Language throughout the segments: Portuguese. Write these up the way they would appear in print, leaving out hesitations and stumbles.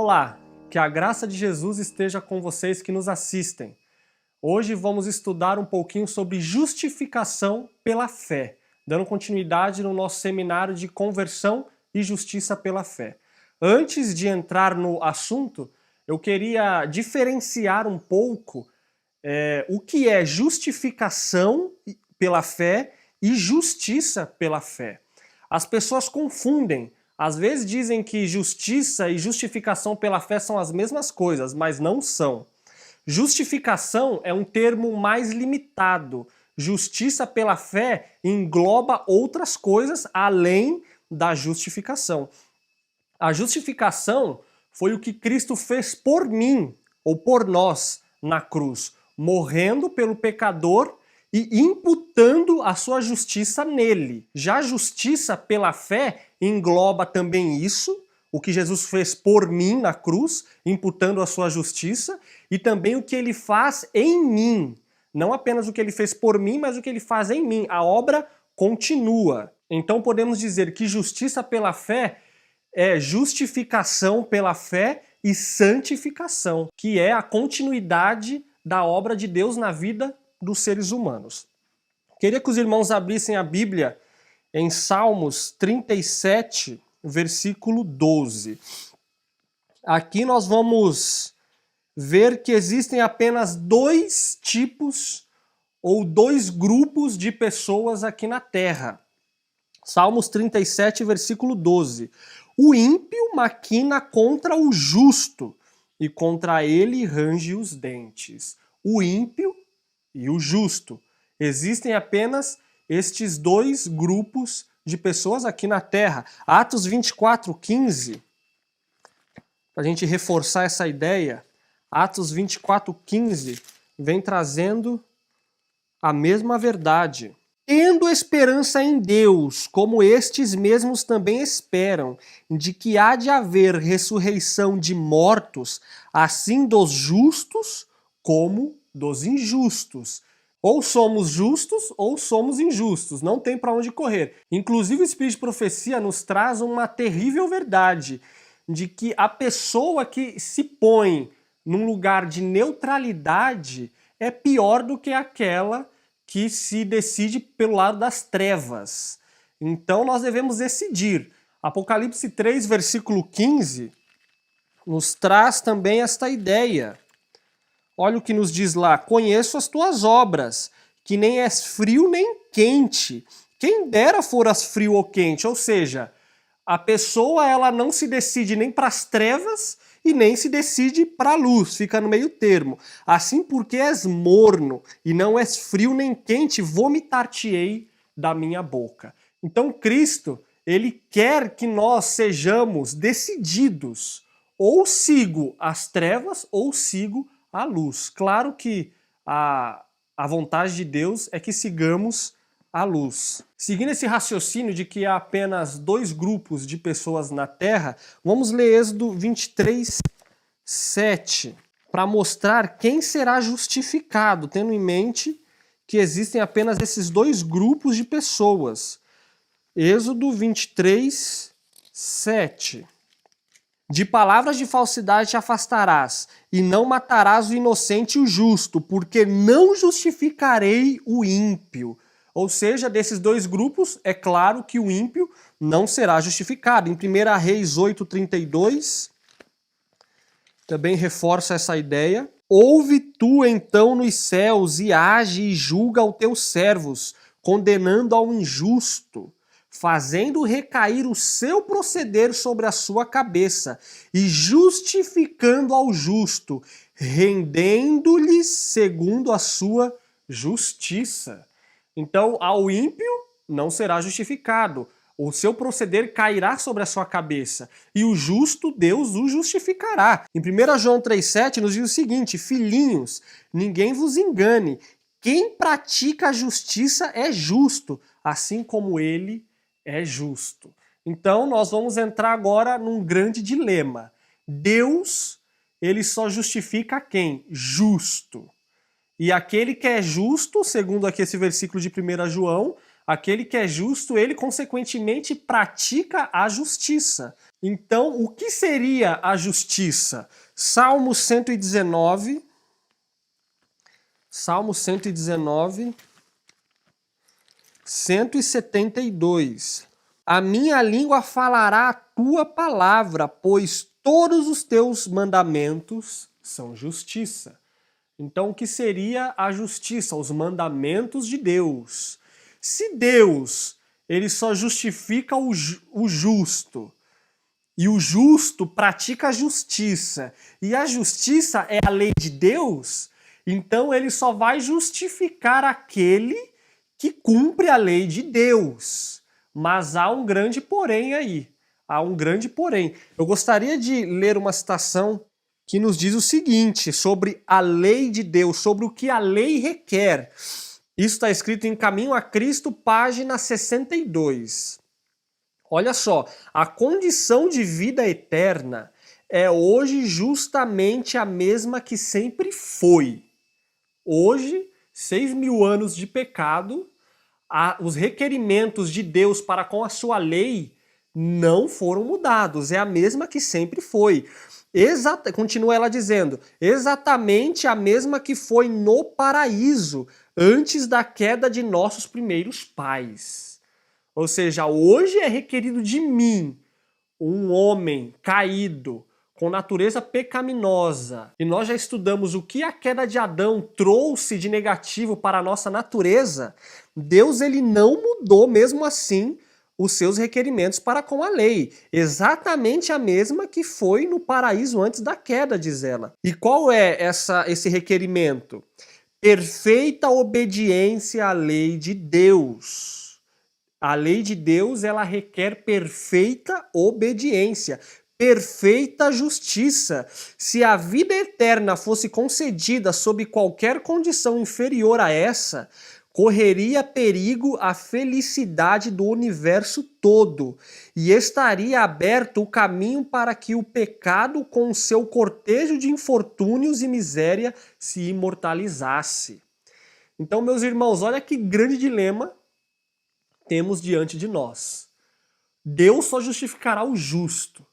Olá, que a graça de Jesus esteja com vocês que nos assistem. Hoje vamos estudar um pouquinho sobre justificação pela fé, dando continuidade no nosso seminário de conversão e justiça pela fé. Antes de entrar no assunto, eu queria diferenciar um pouco o que é justificação pela fé e justiça pela fé. As pessoas confundem. Às vezes dizem que justiça e justificação pela fé são as mesmas coisas, mas não são. Justificação é um termo mais limitado. Justiça pela fé engloba outras coisas além da justificação. A justificação foi o que Cristo fez por mim, ou por nós, na cruz, morrendo pelo pecador e imputando a sua justiça nele. Já a justiça pela fé engloba também isso, o que Jesus fez por mim na cruz, imputando a sua justiça, e também o que ele faz em mim. Não apenas o que ele fez por mim, mas o que ele faz em mim. A obra continua. Então podemos dizer que justiça pela fé é justificação pela fé e santificação, que é a continuidade da obra de Deus na vida dos seres humanos. Queria que os irmãos abrissem a Bíblia em Salmos 37, versículo 12. Aqui nós vamos ver que existem apenas dois tipos ou dois grupos de pessoas aqui na Terra. Salmos 37, versículo 12. O ímpio maquina contra o justo, e contra ele range os dentes. O ímpio e o justo. Existem apenas estes dois grupos de pessoas aqui na Terra. Atos 24, 15, para a gente reforçar essa ideia, Atos 24, 15 vem trazendo a mesma verdade. Tendo esperança em Deus, como estes mesmos também esperam, de que há de haver ressurreição de mortos, assim dos justos como dos injustos. Ou somos justos ou somos injustos, não tem para onde correr. Inclusive o Espírito de Profecia nos traz uma terrível verdade, de que a pessoa que se põe num lugar de neutralidade é pior do que aquela que se decide pelo lado das trevas. Então nós devemos decidir. Apocalipse 3, versículo 15, nos traz também esta ideia. Olha o que nos diz lá: conheço as tuas obras, que nem és frio nem quente. Quem dera foras frio ou quente, ou seja, a pessoa ela não se decide nem para as trevas e nem se decide para a luz, fica no meio termo. Assim, porque és morno e não és frio nem quente, vomitar-te-ei da minha boca. Então Cristo, ele quer que nós sejamos decididos. Ou sigo as trevas ou sigo a luz. Claro que a vontade de Deus é que sigamos a luz. Seguindo esse raciocínio de que há apenas dois grupos de pessoas na Terra, vamos ler Êxodo 23, 7, para mostrar quem será justificado, tendo em mente que existem apenas esses dois grupos de pessoas. Êxodo 23, 7. De palavras de falsidade te afastarás, e não matarás o inocente e o justo, porque não justificarei o ímpio. Ou seja, desses dois grupos, é claro que o ímpio não será justificado. Em 1 Reis 8:32, também reforça essa ideia. Ouve tu então nos céus e age e julga aos teus servos, condenando ao injusto, fazendo recair o seu proceder sobre a sua cabeça e justificando ao justo, rendendo-lhe segundo a sua justiça. Então, ao ímpio não será justificado. O seu proceder cairá sobre a sua cabeça. E o justo, Deus o justificará. Em 1 João 3,7 nos diz o seguinte: filhinhos, ninguém vos engane. Quem pratica a justiça é justo, assim como ele é justo. Então, nós vamos entrar agora num grande dilema. Deus, ele só justifica quem? Justo. E aquele que é justo, segundo aqui esse versículo de 1 João, aquele que é justo, ele consequentemente pratica a justiça. Então, o que seria a justiça? Salmo 119, 172. A minha língua falará a tua palavra, pois todos os teus mandamentos são justiça. Então, o que seria a justiça? Os mandamentos de Deus. Se Deus ele só justifica o justo, e o justo pratica a justiça, e a justiça é a lei de Deus, então ele só vai justificar aquele que cumpre a lei de Deus. Mas há um grande porém aí. Há um grande porém. Eu gostaria de ler uma citação que nos diz o seguinte sobre a lei de Deus, sobre o que a lei requer. Isso está escrito em Caminho a Cristo, página 62. Olha só, a condição de vida eterna é hoje justamente a mesma que sempre foi. Hoje, 6.000 anos de pecado, os requerimentos de Deus para com a sua lei não foram mudados, é a mesma que sempre foi. Continua ela dizendo, exatamente a mesma que foi no paraíso, antes da queda de nossos primeiros pais. Ou seja, hoje é requerido de mim, um homem caído, com natureza pecaminosa, e nós já estudamos o que a queda de Adão trouxe de negativo para a nossa natureza, Deus ele não mudou mesmo assim os seus requerimentos para com a lei. Exatamente a mesma que foi no paraíso antes da queda, diz ela. E qual é esse requerimento? Perfeita obediência à lei de Deus. A lei de Deus, ela requer perfeita obediência, perfeita justiça. Se a vida eterna fosse concedida sob qualquer condição inferior a essa, correria perigo a felicidade do universo todo e estaria aberto o caminho para que o pecado, com seu cortejo de infortúnios e miséria, se imortalizasse. Então, meus irmãos, olha que grande dilema temos diante de nós. Deus só justificará o justo.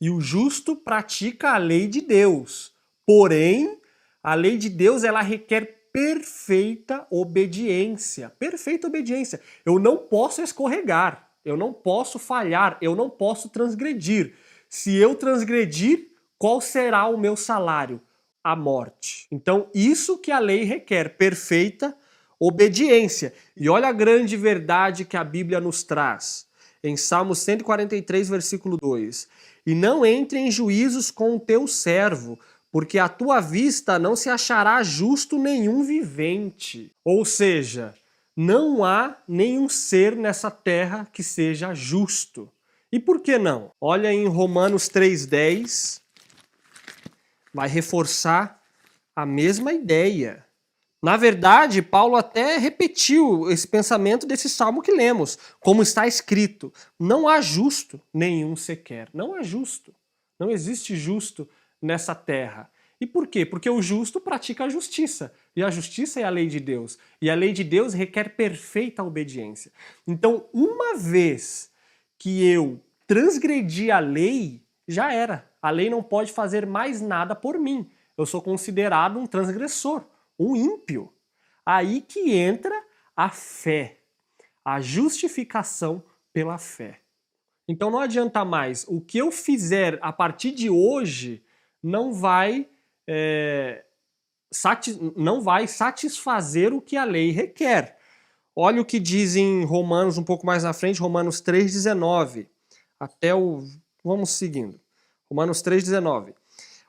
E o justo pratica a lei de Deus. Porém, a lei de Deus ela requer perfeita obediência. Perfeita obediência. Eu não posso escorregar, eu não posso falhar, eu não posso transgredir. Se eu transgredir, qual será o meu salário? A morte. Então, isso que a lei requer, perfeita obediência. E olha a grande verdade que a Bíblia nos traz. Em Salmo 143, versículo 2. E não entre em juízos com o teu servo, porque à tua vista não se achará justo nenhum vivente. Ou seja, não há nenhum ser nessa terra que seja justo. E por que não? Olha em Romanos 3,10, vai reforçar a mesma ideia. Na verdade, Paulo até repetiu esse pensamento desse salmo que lemos, como está escrito, não há justo nenhum sequer. Não há justo. Não existe justo nessa terra. E por quê? Porque o justo pratica a justiça. E a justiça é a lei de Deus. E a lei de Deus requer perfeita obediência. Então, uma vez que eu transgredi a lei, já era. A lei não pode fazer mais nada por mim. Eu sou considerado um transgressor, um ímpio. Aí que entra a fé, a justificação pela fé. Então não adianta mais. O que eu fizer a partir de hoje não vai satisfazer o que a lei requer. Olha o que diz em Romanos, um pouco mais na frente, Romanos 3,19. Vamos seguindo. Romanos 3,19.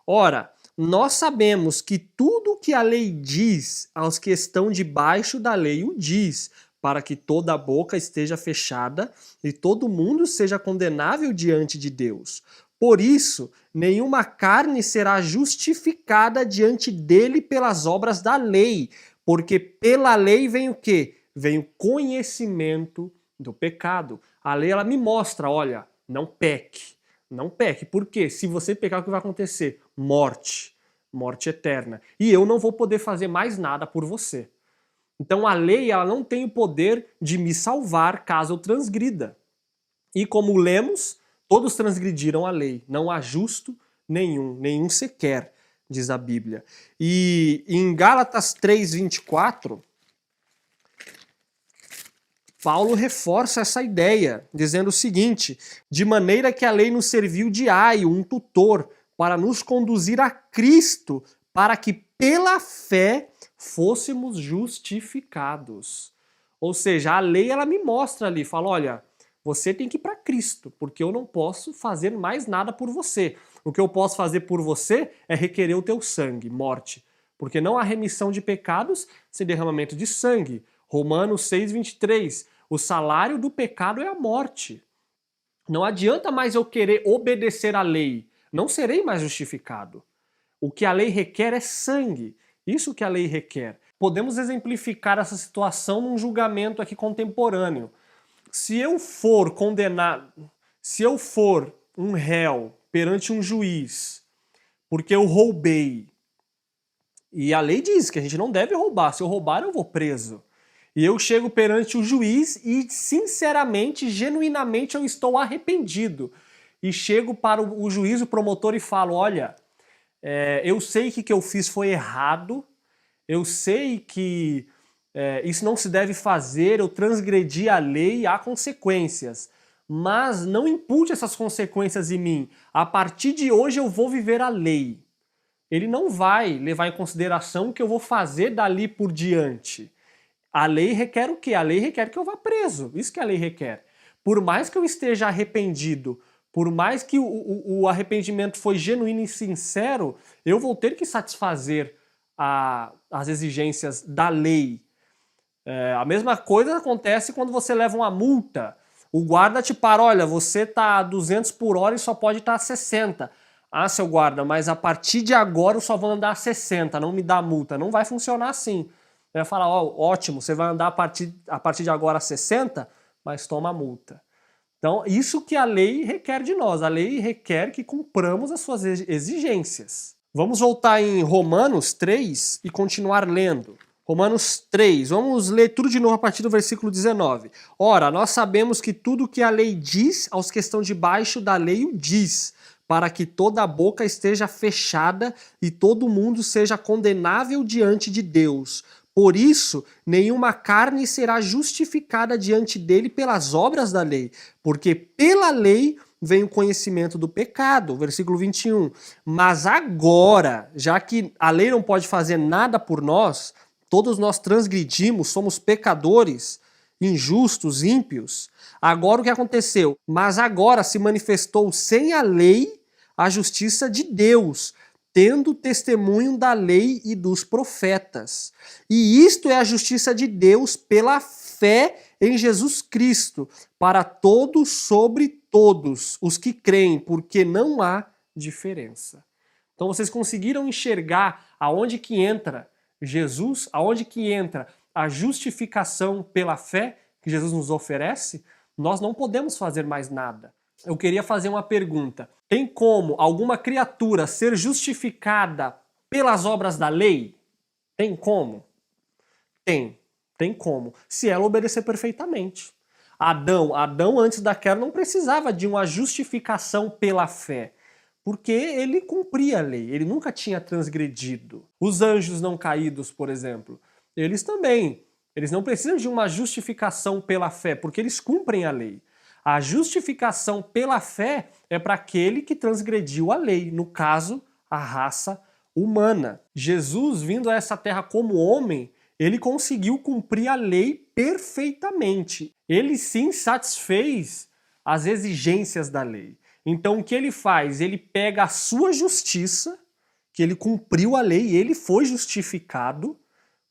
Ora, nós sabemos que tudo o que a lei diz aos que estão debaixo da lei o diz, para que toda a boca esteja fechada e todo mundo seja condenável diante de Deus. Por isso, nenhuma carne será justificada diante dele pelas obras da lei, porque pela lei vem o quê? Vem o conhecimento do pecado. A lei ela me mostra, olha, não peque. Não peque. Por quê? Se você pecar, o que vai acontecer? Morte. Morte eterna. E eu não vou poder fazer mais nada por você. Então a lei ela não tem o poder de me salvar caso eu transgrida. E como lemos, Todos transgrediram a lei, não há justo nenhum sequer, diz a Bíblia. E em Gálatas 3:24, Paulo reforça essa ideia, dizendo o seguinte: de maneira que a lei nos serviu de aio, um tutor, para nos conduzir a Cristo, para que pela fé fôssemos justificados. Ou seja, a lei ela me mostra ali, fala, olha, você tem que ir para Cristo, porque eu não posso fazer mais nada por você. O que eu posso fazer por você é requerer o teu sangue, morte. Porque não há remissão de pecados sem derramamento de sangue. Romanos 6:23, o salário do pecado é a morte. Não adianta mais eu querer obedecer à lei, não serei mais justificado. O que a lei requer é sangue, isso que a lei requer. Podemos exemplificar essa situação num julgamento aqui contemporâneo. Se eu for condenado, se eu for um réu perante um juiz, porque eu roubei, e a lei diz que a gente não deve roubar, se eu roubar eu vou preso. E eu chego perante o juiz e, sinceramente, genuinamente, eu estou arrependido. E chego para o juiz, o promotor, e falo, olha, eu sei que o que eu fiz foi errado, eu sei que isso não se deve fazer, eu transgredi a lei, há consequências. Mas não impute essas consequências em mim. A partir de hoje eu vou viver a lei. Ele não vai levar em consideração o que eu vou fazer dali por diante. A lei requer o quê? A lei requer que eu vá preso. Isso que a lei requer. Por mais que eu esteja arrependido, por mais que o arrependimento foi genuíno e sincero, eu vou ter que satisfazer as exigências da lei. A mesma coisa acontece quando você leva uma multa. O guarda te para, olha, você está a 200 por hora e só pode estar a 60. Ah, seu guarda, mas a partir de agora eu só vou andar a 60, não me dá multa. Não vai funcionar assim. Vai falar, ó, ótimo, você vai andar a partir de agora a 60, mas toma multa. Então, isso que a lei requer de nós. A lei requer que cumpramos as suas exigências. Vamos voltar em Romanos 3 e continuar lendo. Romanos 3, vamos ler tudo de novo a partir do versículo 19. Ora, nós sabemos que tudo que a lei diz aos que estão debaixo da lei o diz, para que toda a boca esteja fechada e todo mundo seja condenável diante de Deus. Por isso, nenhuma carne será justificada diante dele pelas obras da lei, porque pela lei vem o conhecimento do pecado. Versículo 21. Mas agora, já que a lei não pode fazer nada por nós, todos nós transgredimos, somos pecadores, injustos, ímpios. Agora o que aconteceu? Mas agora se manifestou sem a lei a justiça de Deus, tendo testemunho da lei e dos profetas. E isto é a justiça de Deus pela fé em Jesus Cristo, para todos sobre todos os que creem, porque não há diferença. Então vocês conseguiram enxergar aonde que entra Jesus, aonde que entra a justificação pela fé que Jesus nos oferece? Nós não podemos fazer mais nada. Eu queria fazer uma pergunta. Tem como alguma criatura ser justificada pelas obras da lei? Tem como? Tem como. Se ela obedecer perfeitamente. Adão antes da queda não precisava de uma justificação pela fé, porque ele cumpria a lei, ele nunca tinha transgredido. Os anjos não caídos, por exemplo, eles também. Eles não precisam de uma justificação pela fé, porque eles cumprem a lei. A justificação pela fé é para aquele que transgrediu a lei, no caso, a raça humana. Jesus, vindo a essa terra como homem, ele conseguiu cumprir a lei perfeitamente. Ele sim satisfez as exigências da lei. Então o que ele faz? Ele pega a sua justiça, que ele cumpriu a lei, ele foi justificado,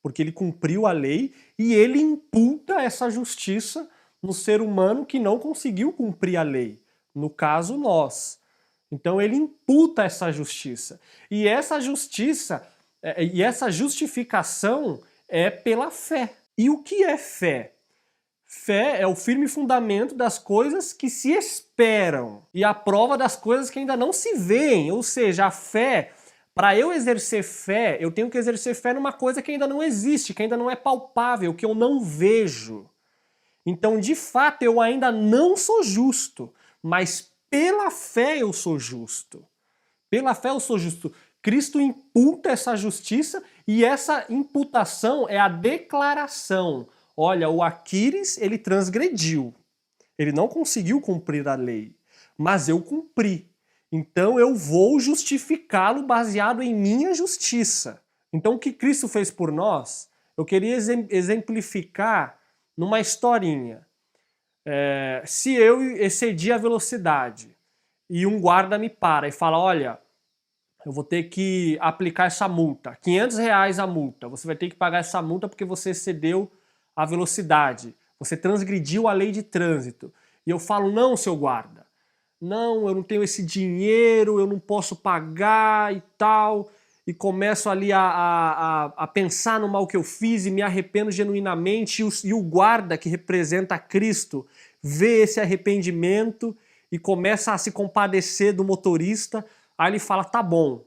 porque ele cumpriu a lei, e ele imputa essa justiça no ser humano que não conseguiu cumprir a lei, no caso nós. Então ele imputa essa justiça. E essa justiça, e essa justificação é pela fé. E o que é fé? Fé é o firme fundamento das coisas que se esperam e a prova das coisas que ainda não se veem. Ou seja, a fé, para eu exercer fé, eu tenho que exercer fé numa coisa que ainda não existe, que ainda não é palpável, que eu não vejo. Então, de fato, eu ainda não sou justo, mas pela fé eu sou justo. Pela fé eu sou justo. Cristo imputa essa justiça e essa imputação é a declaração. Olha, o Aquiles, ele transgrediu. Ele não conseguiu cumprir a lei, mas eu cumpri. Então eu vou justificá-lo baseado em minha justiça. Então o que Cristo fez por nós, eu queria exemplificar numa historinha. Se eu excedi a velocidade e um guarda me para e fala, olha, eu vou ter que aplicar essa multa, R$ 500 a multa, você vai ter que pagar essa multa porque você excedeu a velocidade, você transgrediu a lei de trânsito. E eu falo, não, seu guarda, não, eu não tenho esse dinheiro, eu não posso pagar e tal, e começo ali a pensar no mal que eu fiz e me arrependo genuinamente, e o guarda que representa Cristo vê esse arrependimento e começa a se compadecer do motorista, aí ele fala, tá bom,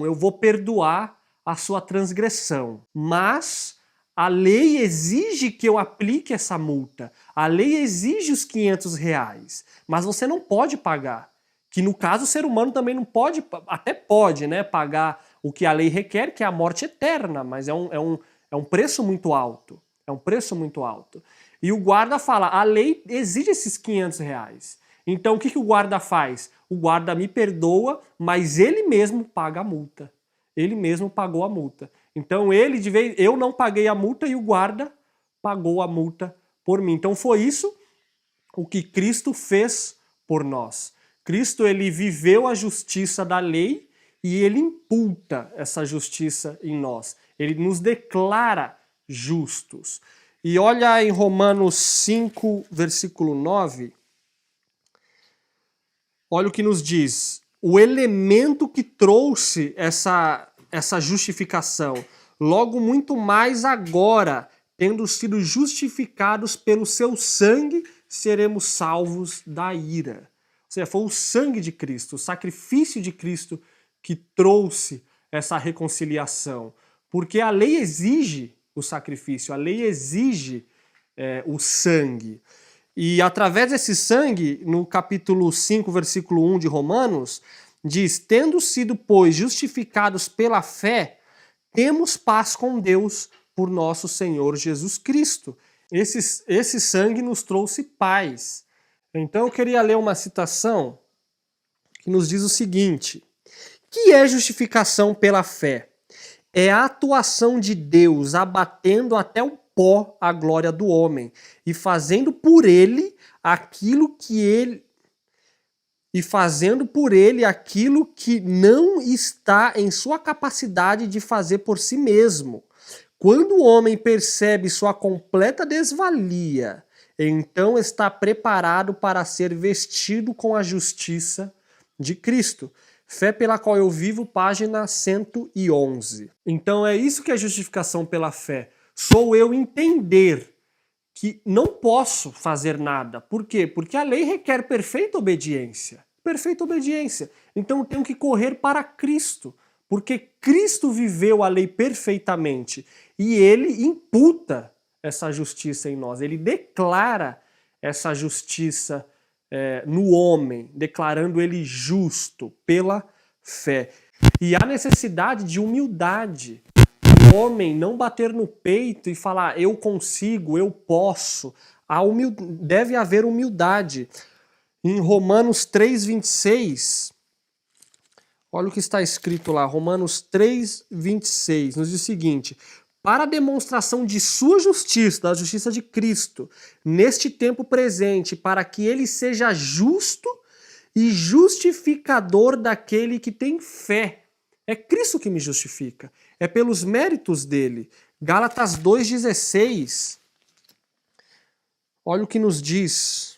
eu vou perdoar a sua transgressão, mas a lei exige que eu aplique essa multa, a lei exige os R$ 500, mas você não pode pagar. Que no caso o ser humano também não pode, até pode, né, pagar o que a lei requer, que é a morte eterna, mas é um preço muito alto. É um preço muito alto. E o guarda fala, a lei exige esses R$ 500. Então o que o guarda faz? O guarda me perdoa, mas ele mesmo paga a multa. Ele mesmo pagou a multa. Então eu não paguei a multa e o guarda pagou a multa por mim. Então foi isso o que Cristo fez por nós. Cristo, ele viveu a justiça da lei e ele imputa essa justiça em nós. Ele nos declara justos. E olha em Romanos 5, versículo 9, olha o que nos diz. O elemento que trouxe essa justificação. Logo muito mais agora, tendo sido justificados pelo seu sangue, seremos salvos da ira. Ou seja, foi o sangue de Cristo, o sacrifício de Cristo que trouxe essa reconciliação. Porque a lei exige o sacrifício, a lei exige o sangue. E através desse sangue, no capítulo 5, versículo 1 de Romanos, diz, tendo sido, pois, justificados pela fé, temos paz com Deus por nosso Senhor Jesus Cristo. Esse sangue nos trouxe paz. Então eu queria ler uma citação que nos diz o seguinte, que é justificação pela fé? É a atuação de Deus abatendo até o pó a glória do homem e fazendo por ele aquilo que não está em sua capacidade de fazer por si mesmo. Quando o homem percebe sua completa desvalia, então está preparado para ser vestido com a justiça de Cristo. Fé pela qual eu vivo, página 111. Então é isso que é justificação pela fé. Sou eu entender que não posso fazer nada. Por quê? Porque a lei requer perfeita obediência. Perfeita obediência. Então eu tenho que correr para Cristo. Porque Cristo viveu a lei perfeitamente. E ele imputa essa justiça em nós. Ele declara essa justiça no homem, declarando ele justo pela fé. E há necessidade de humildade. O homem não bater no peito e falar eu consigo, eu posso. Deve haver humildade. Em Romanos 3:26, olha o que está escrito lá, Romanos 3:26, nos diz o seguinte, para a demonstração de sua justiça, da justiça de Cristo, neste tempo presente, para que ele seja justo e justificador daquele que tem fé. É Cristo que me justifica, é pelos méritos dele. Gálatas 2:16, olha o que nos diz.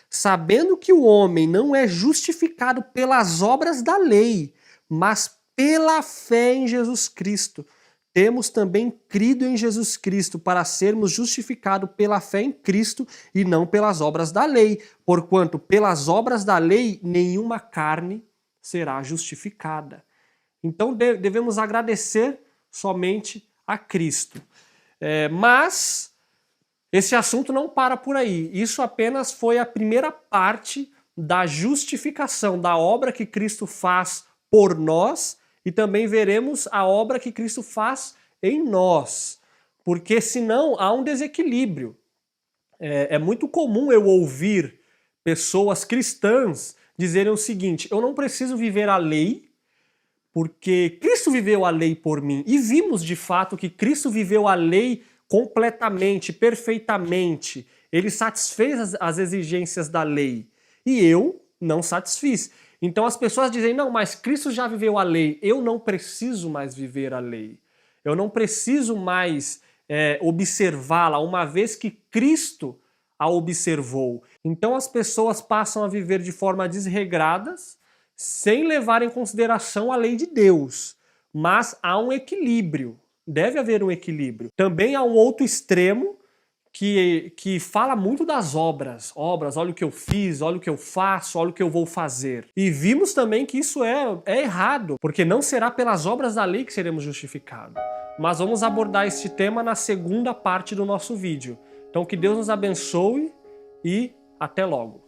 Sabendo que o homem não é justificado pelas obras da lei, mas pela fé em Jesus Cristo. Temos também crido em Jesus Cristo para sermos justificados pela fé em Cristo e não pelas obras da lei, porquanto pelas obras da lei nenhuma carne será justificada. Então devemos agradecer somente a Cristo. Mas esse assunto não para por aí. Isso apenas foi a primeira parte da justificação, da obra que Cristo faz por nós, e também veremos a obra que Cristo faz em nós, porque senão há um desequilíbrio. É muito comum eu ouvir pessoas cristãs dizerem o seguinte: eu não preciso viver a lei, porque Cristo viveu a lei por mim. E vimos de fato que Cristo viveu a lei completamente, perfeitamente. Ele satisfez as exigências da lei. E eu não satisfiz. Então as pessoas dizem: não, mas Cristo já viveu a lei, eu não preciso mais viver a lei. Eu não preciso mais observá-la, uma vez que Cristo a observou. Então as pessoas passam a viver de forma desregradas, sem levar em consideração a lei de Deus. Mas há um equilíbrio, deve haver um equilíbrio. Também há um outro extremo que fala muito das obras. Olha o que eu fiz, olha o que eu faço, olha o que eu vou fazer. E vimos também que isso é errado, porque não será pelas obras da lei que seremos justificados. Mas vamos abordar este tema na segunda parte do nosso vídeo. Então que Deus nos abençoe e até logo.